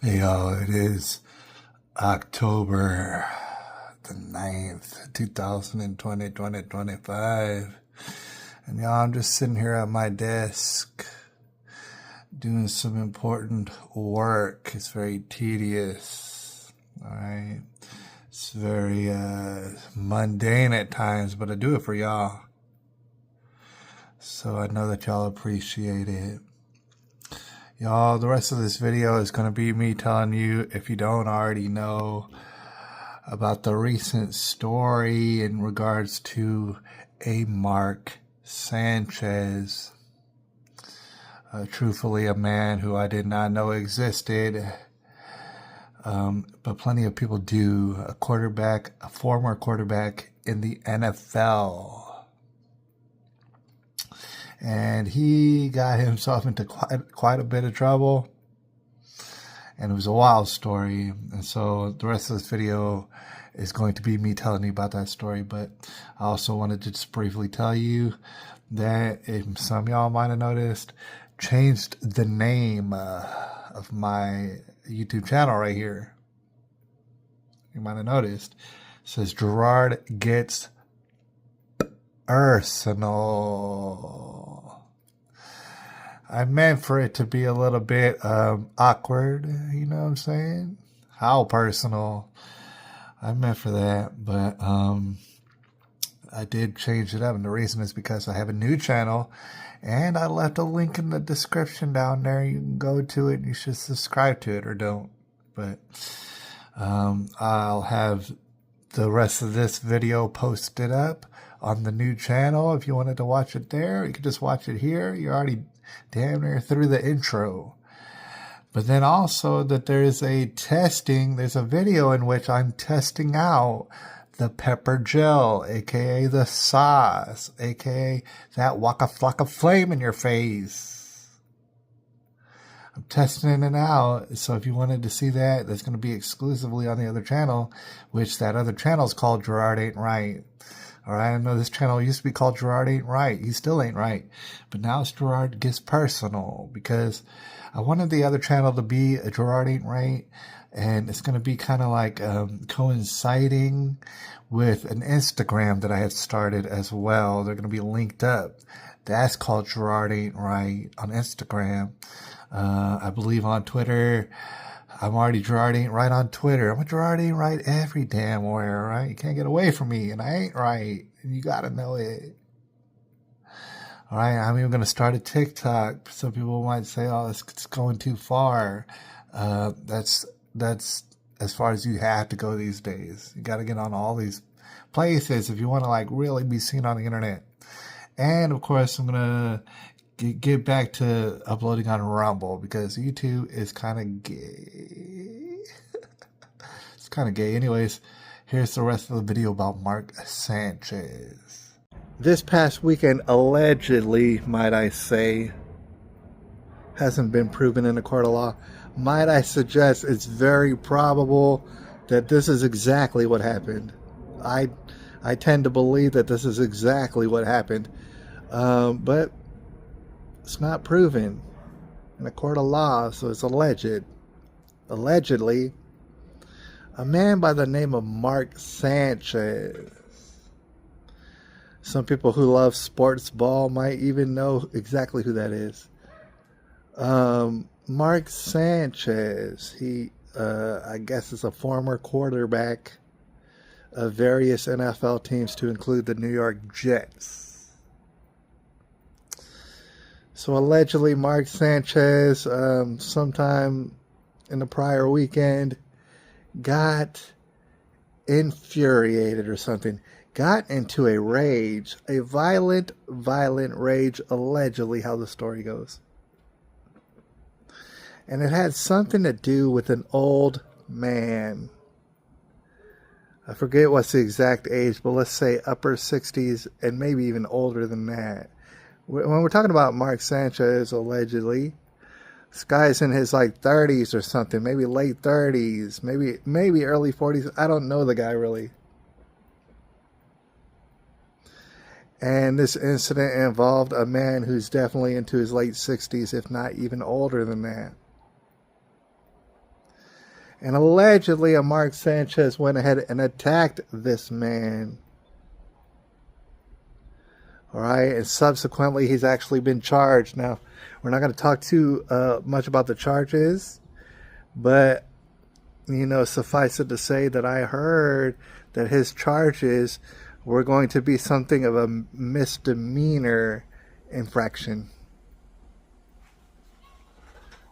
Hey y'all, it is October the 9th, 2020, 2025. And y'all, I'm just sitting here at my desk doing some important work. It's very tedious, alright? It's very mundane at times, but I do it for y'all. So I know that y'all appreciate it. Y'all, the rest of this video is going to be me telling you, if you don't already know, about the recent story in regards to a Mark Sanchez. Truthfully, a man who I did not know existed, but plenty of people do. A former quarterback in the NFL. And he got himself into quite a bit of trouble. And it was a wild story. And so the rest of this video is going to be me telling you about that story. But I also wanted to just briefly tell you that, if some of y'all might have noticed, changed the name of my YouTube channel right here. You might have noticed. It says Gerard Gets Personal. I meant for it to be a little bit awkward, you know what I'm saying? How personal. I meant for that, but I did change it up, and the reason is because I have a new channel, and I left a link in the description down there. You can go to it, and you should subscribe to it, or don't. But I'll have the rest of this video posted up on the new channel. If you wanted to watch it there, you could just watch it here. You're already damn near through the intro. But then also that there's a video in which I'm testing out the pepper gel, aka the sauce, aka that Waka Flocka flame in your face. I'm testing it out. So if you wanted to see that, that's going to be exclusively on the other channel, which that other channel is called Gerard Ain't Right. All right, I know this channel used to be called Gerard Ain't Right. He still ain't right. But now it's Gerard Gets Personal, because I wanted the other channel to be a Gerard Ain't Right. And it's going to be kind of like coinciding with an Instagram that I have started as well. They're going to be linked up. That's called Gerard Ain't Right on Instagram. I believe on Twitter. I'm already Gerard Ain't Right on Twitter. I'm a Gerard Ain't Right every damn where, right? You can't get away from me, and I ain't right. And you gotta know it. All right, I'm even gonna start a TikTok. Some people might say, "Oh, it's going too far." That's as far as you have to go these days. You gotta get on all these places if you want to like really be seen on the internet. And of course, I'm gonna get back to uploading on Rumble, because YouTube is kind of gay. It's kind of gay. Anyways, here's the rest of the video about Mark Sanchez. This past weekend, allegedly, might I say, hasn't been proven in a court of law. Might I suggest it's very probable that this is exactly what happened. I tend to believe that this is exactly what happened. But it's not proven in a court of law, so it's alleged. Allegedly, a man by the name of Mark Sanchez. Some people who love sports ball might even know exactly who that is. Mark Sanchez, he, I guess, is a former quarterback of various NFL teams, to include the New York Jets. So allegedly, Mark Sanchez, sometime in the prior weekend, got infuriated or something. Got into a rage, a violent rage, allegedly, how the story goes. And it had something to do with an old man. I forget what's the exact age, but let's say upper 60s and maybe even older than that. When we're talking about Mark Sanchez, allegedly, this guy's in his like 30s or something, maybe late 30s, maybe early 40s. I don't know the guy really. And this incident involved a man who's definitely into his late 60s, if not even older than that. And allegedly, a Mark Sanchez went ahead and attacked this man. All right, and subsequently, he's actually been charged. Now, we're not going to talk too much about the charges, but, you know, suffice it to say that I heard that his charges were going to be something of a misdemeanor infraction.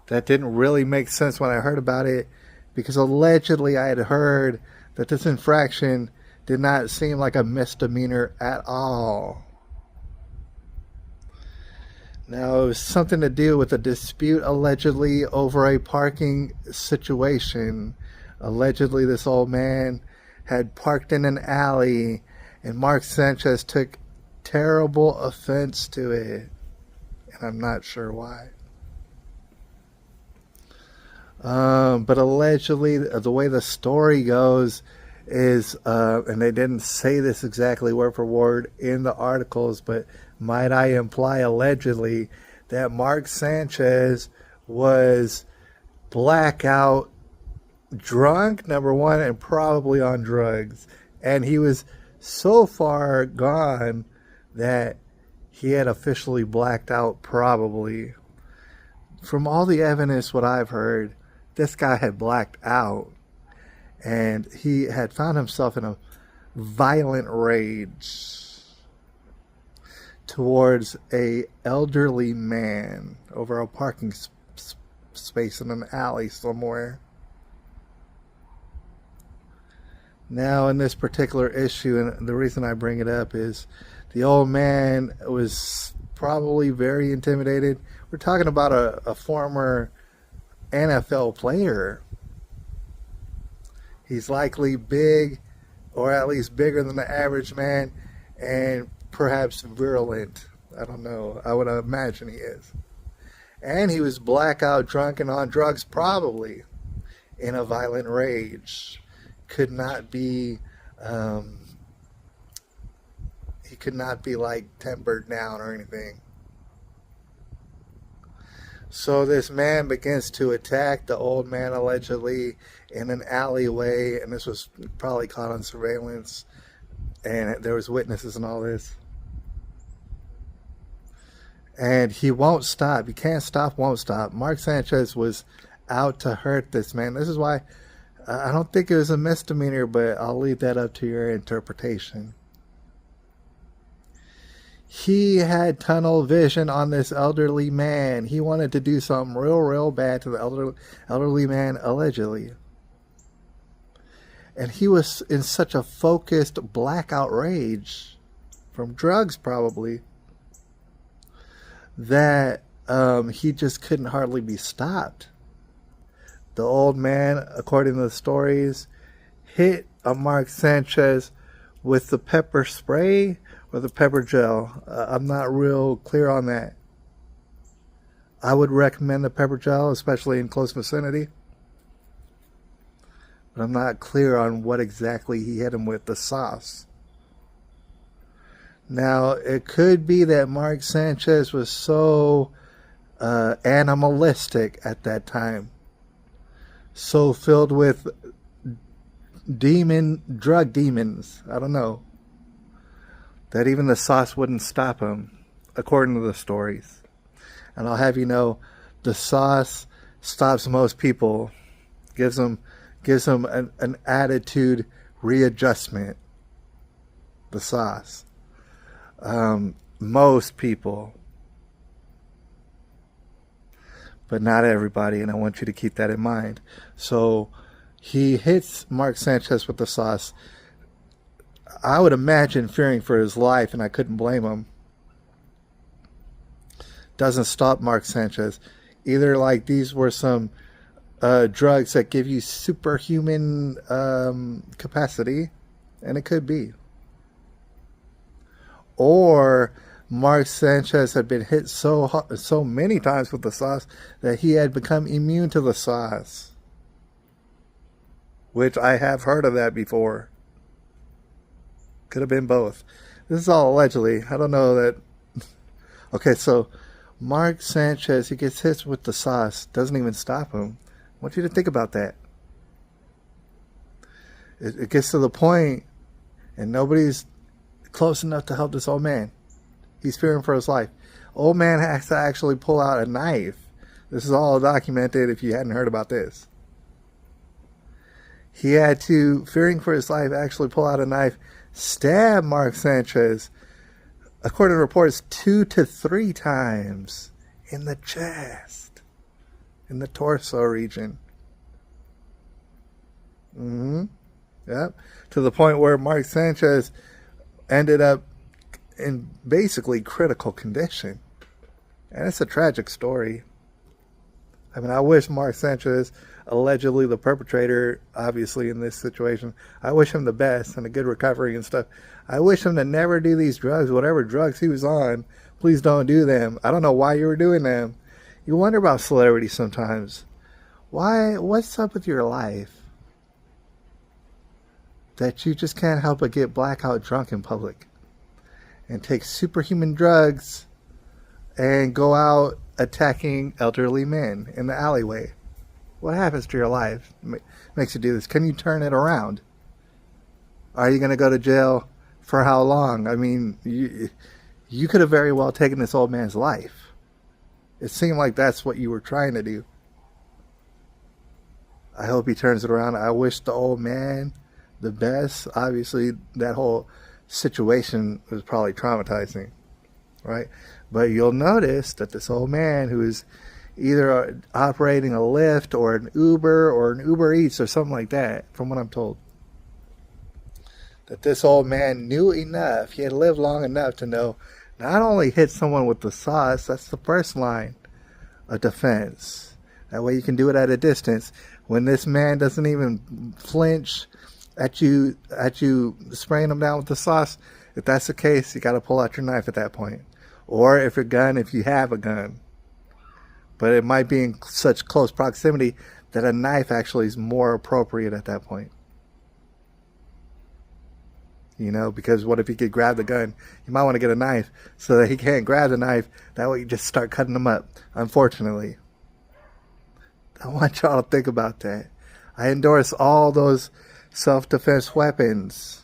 That didn't really make sense when I heard about it, because allegedly I had heard that this infraction did not seem like a misdemeanor at all. Now, it was something to do with a dispute allegedly over a parking situation. Allegedly, this old man had parked in an alley, and Mark Sanchez took terrible offense to it. And I'm not sure why. But allegedly, the way the story goes is, and they didn't say this exactly word for word in the articles, but might I imply allegedly that Mark Sanchez was blackout drunk, number one, and probably on drugs. And he was so far gone that he had officially blacked out, probably. From all the evidence, what I've heard, this guy had blacked out, and he had found himself in a violent rage towards a elderly man over a parking space in an alley somewhere. Now, in this particular issue, and the reason I bring it up is the old man was probably very intimidated. We're talking about a former NFL player. He's likely big, or at least bigger than the average man, and perhaps virulent. I don't know. I would imagine he is. And he was blackout drunk and on drugs, probably in a violent rage. Could not be, he could not be like tempered down or anything. So this man begins to attack the old man allegedly in an alleyway, and this was probably caught on surveillance, and there was witnesses and all this. And he won't stop. He can't stop, won't stop. Mark Sanchez was out to hurt this man. This is why I don't think it was a misdemeanor, but I'll leave that up to your interpretation. He had tunnel vision on this elderly man. He wanted to do something real bad to the elderly man, allegedly. And he was in such a focused blackout rage, from drugs probably, that he just couldn't hardly be stopped. The old man, according to the stories, hit a Mark Sanchez with the pepper spray or the pepper gel. I'm not real clear on that. I would recommend the pepper gel, especially in close vicinity. But I'm not clear on what exactly he hit him with, the sauce. Now, it could be that Mark Sanchez was so animalistic at that time. So filled with drug demons, I don't know, that even the sauce wouldn't stop him, according to the stories. And I'll have you know, the sauce stops most people, gives them an attitude readjustment. The sauce. Most people, but not everybody, and I want you to keep that in mind. So he hits Mark Sanchez with the sauce. I would imagine fearing for his life, and I couldn't blame him. Doesn't stop Mark Sanchez. Either like these were some drugs that give you superhuman capacity, and it could be. Or Mark Sanchez had been hit so many times with the sauce that he had become immune to the sauce. Which I have heard of that before. Could have been both. This is all allegedly. I don't know that. Okay, so Mark Sanchez, he gets hit with the sauce. Doesn't even stop him. I want you to think about that. It gets to the point, and nobody's close enough to help this old man. He's fearing for his life. Old man has to actually pull out a knife. This is all documented if you hadn't heard about this. He had to, fearing for his life, actually pull out a knife, stab Mark Sanchez, according to reports, 2 to 3 times in the chest, in the torso region. Yep. To the point where Mark Sanchez ended up in basically critical condition. And it's a tragic story. I mean, I wish Mark Sanchez, allegedly the perpetrator, obviously, in this situation, I wish him the best and a good recovery and stuff. I wish him to never do these drugs, whatever drugs he was on. Please don't do them. I don't know why you were doing them. You wonder about celebrities sometimes. Why? What's up with your life that you just can't help but get blackout drunk in public and take superhuman drugs and go out attacking elderly men in the alleyway? What happens to your life makes you do this? Can you turn it around? Are you going to go to jail for how long? I mean, you could have very well taken this old man's life. It seemed like that's what you were trying to do. I hope he turns it around. I wish the old man the best. Obviously, that whole situation was probably traumatizing, right? But you'll notice that this old man, who is either operating a Lyft or an Uber Eats or something like that, from what I'm told, that this old man knew enough, he had lived long enough to know, not only hit someone with the sauce, that's the first line of defense. That way you can do it at a distance. When this man doesn't even flinch at you spraying him down with the sauce, if that's the case, you got to pull out your knife at that point. Or if you have a gun. But it might be in such close proximity that a knife actually is more appropriate at that point. You know, because what if he could grab the gun? You might want to get a knife so that he can't grab the knife. That way you just start cutting him up, unfortunately. I want y'all to think about that. I endorse all those self-defense weapons.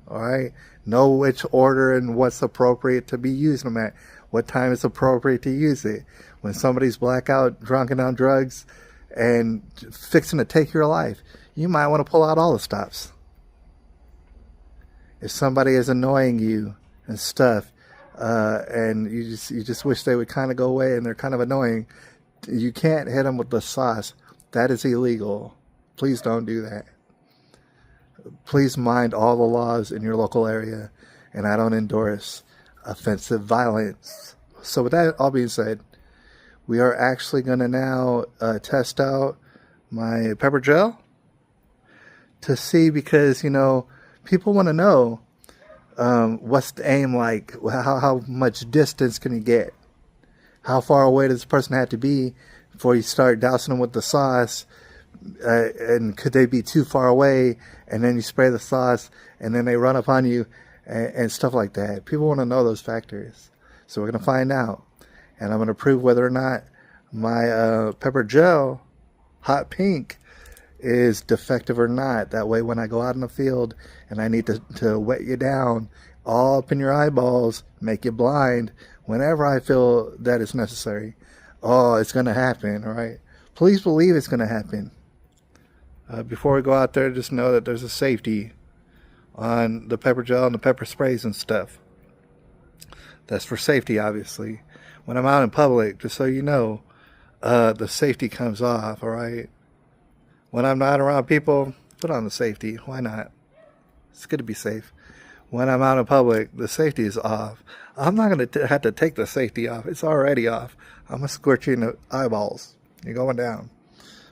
Alright? Know which order and what's appropriate to be using them at. What time is appropriate to use it. When somebody's blackout, drunk and on drugs, and fixing to take your life, you might want to pull out all the stops. If somebody is annoying you and stuff, and you just wish they would kind of go away and they're kind of annoying, you can't hit them with the sauce. That is illegal. Please don't do that. Please mind all the laws in your local area, and I don't endorse offensive violence. So with that all being said, we are actually going to now test out my pepper gel to see, because, you know, people want to know what's the aim like, how much distance can you get, how far away does this person have to be before you start dousing them with the sauce, and could they be too far away, and then you spray the sauce and then they run up on you and stuff like that. People want to know those factors, so we're going to find out, and I'm going to prove whether or not my pepper gel, hot pink, is defective or not. That way when I go out in the field and I need to wet you down all up in your eyeballs, make you blind, whenever I feel that it's necessary, oh, it's going to happen, all right? Please believe it's going to happen. Before we go out there, just know that there's a safety on the pepper gel and the pepper sprays and stuff. That's for safety, obviously. When I'm out in public, just so you know, the safety comes off, all right? When I'm not around people, put on the safety. Why not? It's good to be safe. When I'm out in public, the safety is off. I'm not going to have to take the safety off. It's already off. I'm going to squirt you in the eyeballs. You're going down.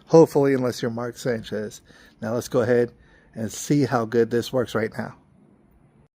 Hopefully, unless you're Mark Sanchez. Now let's go ahead and see how good this works right now.